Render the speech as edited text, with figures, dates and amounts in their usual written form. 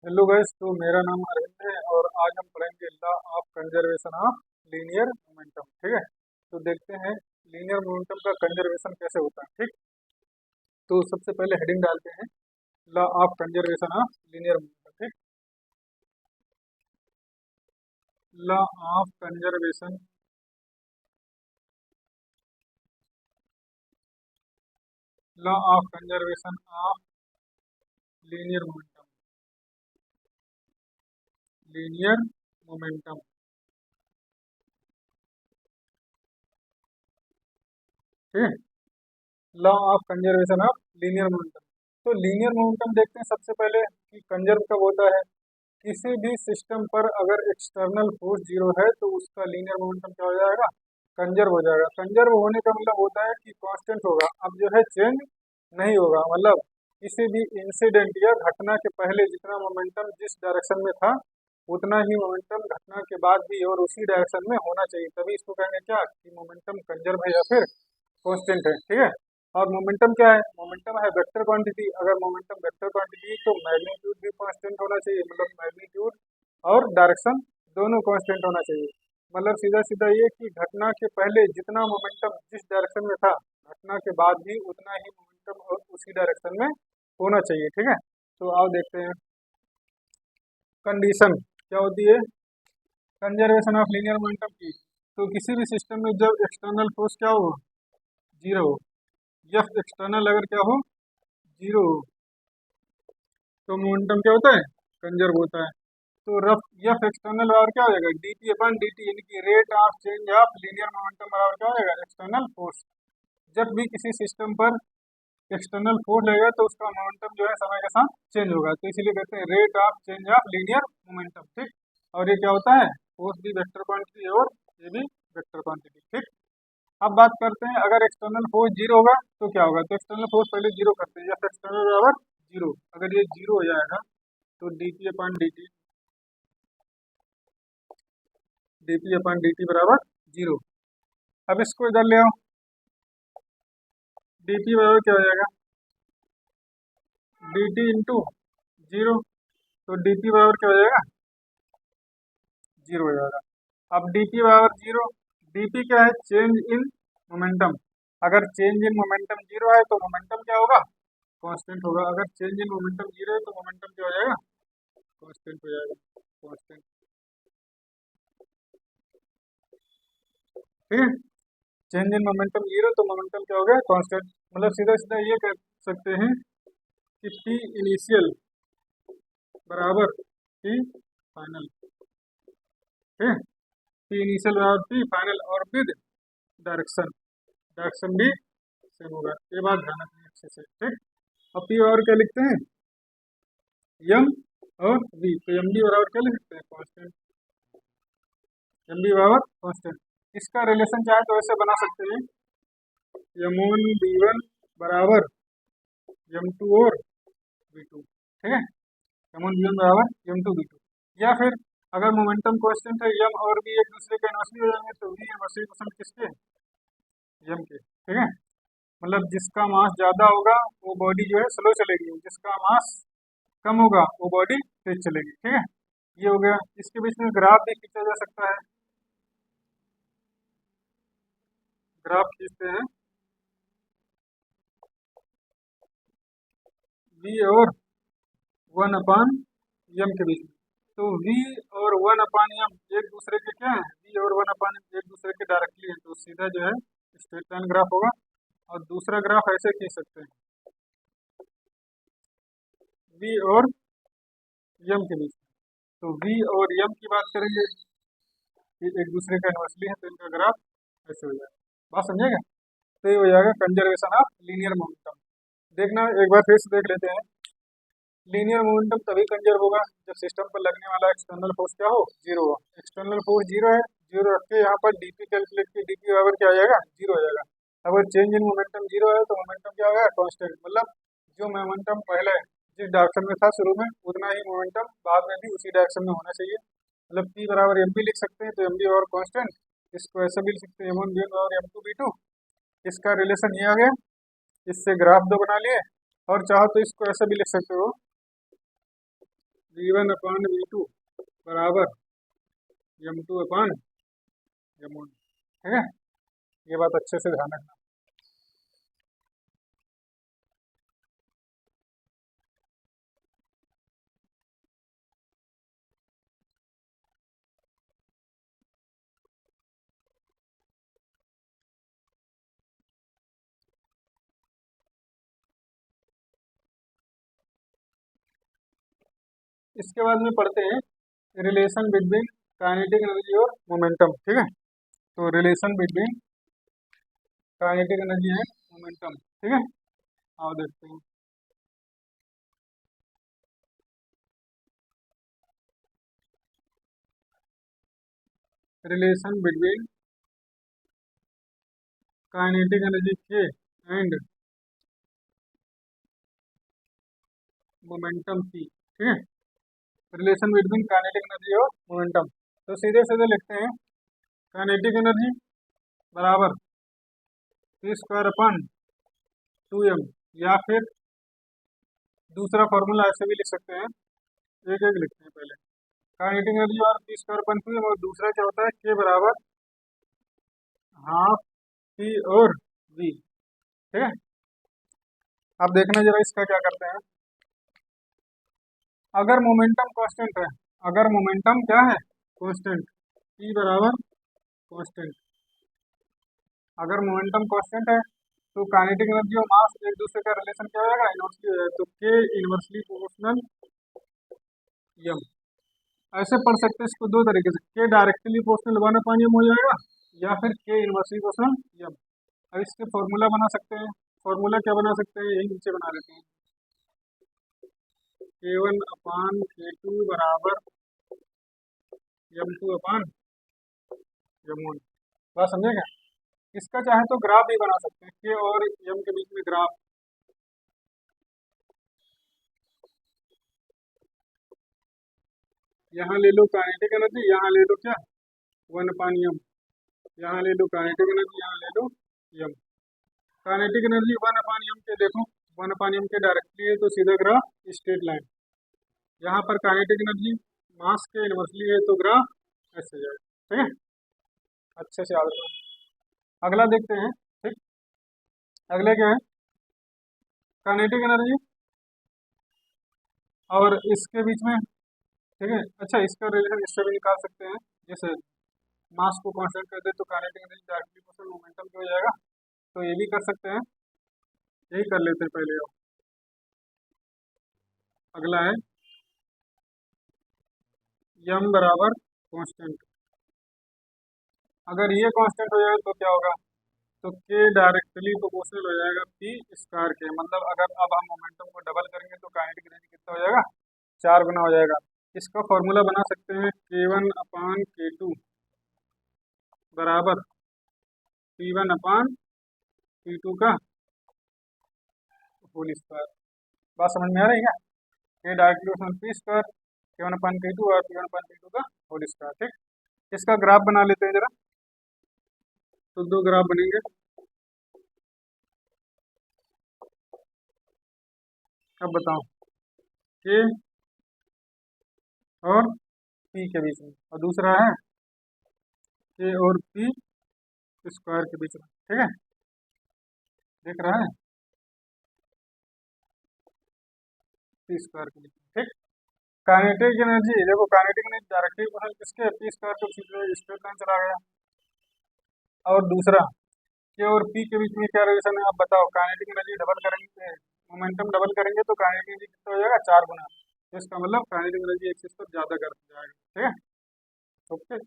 Hello guys, तो मेरा नाम अरविंद है और आज हम पढ़ेंगे law of conservation of linear momentum. ठीक है, तो देखते हैं लीनियर मोमेंटम का कंजर्वेशन कैसे होता है। ठीक, तो सबसे पहले हेडिंग डालते हैं law of conservation of linear momentum. ठीक, law of conservation law of conservation of linear momentum. Linear momentum. ठीक है, law of conservation of linear momentum. तो लीनियर मोमेंटम देखते हैं सबसे पहले कि कंजर्व कब होता है। किसी भी सिस्टम पर अगर एक्सटर्नल फोर्स जीरो है तो उसका लीनियर मोमेंटम क्या हो जाएगा, कंजर्व हो जाएगा। कंजर्व होने का मतलब होता है कि कांस्टेंट होगा, अब जो है चेंज नहीं होगा। मतलब किसी भी इंसिडेंट या घटना के पहले जितना मोमेंटम जिस डायरेक्शन में था उतना ही मोमेंटम घटना के बाद भी और उसी डायरेक्शन में होना चाहिए, तभी इसको कहेंगे क्या कि मोमेंटम कंजर्व है या फिर कांस्टेंट है। ठीक है, और मोमेंटम क्या है, मोमेंटम है वेक्टर क्वांटिटी। अगर मोमेंटम वेक्टर क्वांटिटी तो मैग्नीट्यूड भी कांस्टेंट होना चाहिए, मतलब मैग्नीट्यूड और डायरेक्शन दोनों कांस्टेंट होना चाहिए। मतलब सीधा सीधा ये कि घटना के पहले जितना मोमेंटम जिस डायरेक्शन में था घटना के बाद भी उतना ही मोमेंटम और उसी डायरेक्शन में होना चाहिए। ठीक है, तो आओ देखते हैं कंडीशन क्या होती है कंजर्वेशन ऑफ लीनियर मोमेंटम की। तो किसी भी सिस्टम में जब एक्सटर्नल फोर्स क्या हो, जीरो हो, एफ एक्सटर्नल अगर क्या हो, जीरो हो, तो मोमेंटम क्या होता है, कंजर्व होता है। तो रफ एफ एक्सटर्नल बराबर क्या हो जाएगा, डी टी अपन डी टी, यानी कि rate of change of linear momentum बराबर क्या हो जाएगा, एक्सटर्नल फोर्स। जब भी किसी सिस्टम पर एक्सटर्नल फोर्स लगेगा तो उसका मोमेंटम जो है समय के साथ चेंज होगा, तो इसीलिए कहते हैं rate of change of linear momentum. ठीक, और ये क्या होता है, फोर्स भी वेक्टर क्वांटिटी और ये भी वेक्टर क्वांटिटी। ठीक, अब बात करते हैं अगर एक्सटर्नल फोर्स जीरो होगा तो क्या होगा। तो एक्सटर्नल फोर्स पहले जीरो करते हैं, या एक्सटर्नल बराबर जीरो। अगर ये जीरो हो जाएगा तो डी पी बराबर जीरो। अब इसको इधर ले आओ, डी पी बराबर क्या हो जाएगा, डी टी इंटू जीरो। तो डी पी बराबर क्या हो जाएगा, जीरो हो जाएगा। अब डी पी बराबर जीरो, डी पी क्या है, चेंज इन मोमेंटम। अगर चेंज इन मोमेंटम जीरो है तो मोमेंटम क्या होगा, कांस्टेंट होगा। अगर चेंज इन मोमेंटम जीरो है तो मोमेंटम क्या हो जाएगा, कांस्टेंट हो जाएगा, कांस्टेंट। ठीक है, चेंज इन मोमेंटम जीरो तो मोमेंटम क्या हो गया, कांस्टेंट। मतलब सीधा सीधा ये कह सकते हैं कि पी इनिशियल बराबर पी फाइनल। ठीक है, पी इनिशियल बराबर पी फाइनल और विद डायरेक्शन, डायरेक्शन भी सेम होगा। ये बात ध्यान रखनी है अच्छे से। ठीक, अब पी और क्या लिखते हैं, एम और वी। तो एम डी बराबर क्या लिख सकते हैं, कांस्टेंट। एम डी बराबर कांस्टेंट। इसका रिलेशन चाहे तो ऐसे बना सकते हैं, एम वन बी वन बराबर एम टू और बी टू। ठीक है, एम वन बी वन बराबर एम टू बी टू। या फिर अगर मोमेंटम कांस्टेंट है, एम और बी एक दूसरे के इनवर्सली हो जाएंगे तो वी इनवर्सली परसेंट किसके, एम के। ठीक है, मतलब जिसका मास ज्यादा होगा वो बॉडी जो है स्लो चलेगी, जिसका मास कम होगा वो बॉडी तेज चलेगी। ठीक है, ये हो गया। इसके बीच में ग्राफ भी खींचा जा सकता है, ग्राफ खींचते हैं वी और वन अपान एम के बीच में। तो वी और वन अपान एम एक दूसरे के क्या है, वी और वन अपान एम एक दूसरे के डायरेक्टली है, तो सीधा जो है स्ट्रेट लाइन ग्राफ होगा। और दूसरा ग्राफ ऐसे खींच सकते हैं, वी और एम के बीच में। तो वी और एम की बात करेंगे, ये एक दूसरे का इनवर्सली है तो इनका ग्राफ ऐसे हो जाएगा। बात समझेगा, तो ये हो जाएगा कंजर्वेशन ऑफ लीनियर मोमेंटम। देखना एक बार फिर से देख लेते हैं, लीनियर मोमेंटम तभी कंजर्व होगा जब सिस्टम पर लगने वाला एक्सटर्नल फोर्स क्या हो, जीरो हो। एक्सटर्नल फोर्स जीरो है, जीरो रख के यहाँ पर डीपी कैलकुलेट की, डीपी बराबर क्या आ जाएगा, जीरो हो जाएगा। अगर चेंज इन मोमेंटम जीरो है तो मोमेंटम क्या होगा, कांस्टेंट। मतलब जो मोमेंटम पहले जिस डायरेक्शन में था शुरू में उतना ही मोमेंटम बाद में भी उसी डायरेक्शन में होना चाहिए। मतलब पी बराबर एम भी लिख सकते हैं, तो एम बी और कांस्टेंट। इसको ऐसे भी लिख सकते हैं, एम वन बी वन और एम टू बी टू। इसका रिलेशन ये आ गया, इससे ग्राफ दो बना लिए। और चाहो तो इसको ऐसे भी लिख सकते हो, v1/v2 बराबर m2/m1, ठीक है। ये बात अच्छे से ध्यान रखना। इसके बाद में पढ़ते हैं रिलेशन बिटवीन काइनेटिक एनर्जी और मोमेंटम, ठीक है। तो relation between kinetic energy and momentum, ठीक है। आओ देखते हैं। रिलेशन बिटवीन काइनेटिक एनर्जी के एंड मोमेंटम की, ठीक है। रिलेशन बिटवीन काइनेटिक एनर्जी और मोमेंटम, तो सीधे सीधे लिखते हैं काइनेटिक एनर्जी बराबर p²/2m, या फिर दूसरा फॉर्मूला ऐसे भी लिख सकते हैं, एक एक लिखते हैं पहले। काइनेटिक एनर्जी और p²/2m, और दूसरा क्या होता है k बराबर हाफ p और v, ठीक है। अब देखना जरा इसका क्या करते हैं। अगर मोमेंटम कांस्टेंट है, अगर मोमेंटम क्या है कांस्टेंट, p बराबर कांस्टेंट, अगर मोमेंटम कांस्टेंट है तो काइनेटिक एनर्जी और मास एक दूसरे का रिलेशन क्या हो जाएगा, इनवर्सली हो जाएगा। तो k इनवर्सली प्रोपोर्शनल m, ऐसे पढ़ सकते हैं इसको दो तरीके से, k डायरेक्टली प्रोपोर्शनल 1/m हो जाएगा, या फिर k इनवर्सली प्रोपोर्शनल m। अब इसके फॉर्मूला बना सकते हैं। फॉर्मूला क्या बना सकते हैं, यही नीचे बना लेते हैं, k1/k2 बराबर m2/m1, बात समझे क्या। इसका चाहे तो ग्राफ भी बना सकते हैं, k और m के बीच में ग्राफ। यहाँ ले लो काइनेटिक एनर्जी, यहाँ ले लो क्या 1/m, यहाँ ले लो काइनेटिक एनर्जी, यहाँ ले लो m। काइनेटिक एनर्जी 1/m के देखो, 1/m के डायरेक्टली है तो सीधा ग्राफ स्ट्रेट लाइन। यहाँ पर काइनेटिक एनर्जी मास के इनवर्सली है तो ग्राफ ऐसे जाएगा, ठीक है। अच्छे से याद रखो। अगला देखते हैं, ठीक। अगले क्या है, काइनेटिक एनर्जी और इसके बीच में, ठीक है। अच्छा, इसका रिलेशन इससे भी निकाल सकते हैं, जैसे मास को कांस्टेंट कर दे तो kinetic energy directly proportional momentum पे हो जाएगा, तो ये भी कर सकते हैं, यही कर लेते हैं पहले। अगला है m बराबर कांस्टेंट, अगर ये कांस्टेंट हो जाएगा तो क्या होगा, तो k डायरेक्टली प्रोपोर्शनल हो जाएगा p² के, मतलब अगर अब हम मोमेंटम को डबल करेंगे तो काइनेटिक एनर्जी कितना हो जाएगा, 4 गुना हो जाएगा। इसका फॉर्मूला बना सकते हैं k1/k2 बराबर p1/p2 का होल स्क्वायर। बात समझ में आ रही है क्या, k directly proportional p², k1/k2 और p1/p2 का होल स्क्वायर, ठीक। इसका ग्राफ बना लेते हैं जरा, तो दो ग्राफ बनेंगे। अब बताओ k और p के बीच में, और दूसरा है k और p² के बीच में, ठीक है। देख रहा है p² के बीच में, ठीक। काइनेटिक एनर्जी देखो, काइनेटिक एनर्जी डायरेक्टली प्रोपोर्शनल किसके, p² के स्ट्रेट लाइन चला गया। और दूसरा k और p के बीच में क्या रिलेशन है, आप बताओ। काइनेटिक एनर्जी डबल करेंगे, मोमेंटम डबल करेंगे तो काइनेटिक एनर्जी कितना हो जाएगा, 4 गुना। तो इसका मतलब काइनेटिक एनर्जी एक्सिस पर ज्यादा कर जाएगा, ठीक है। ओके।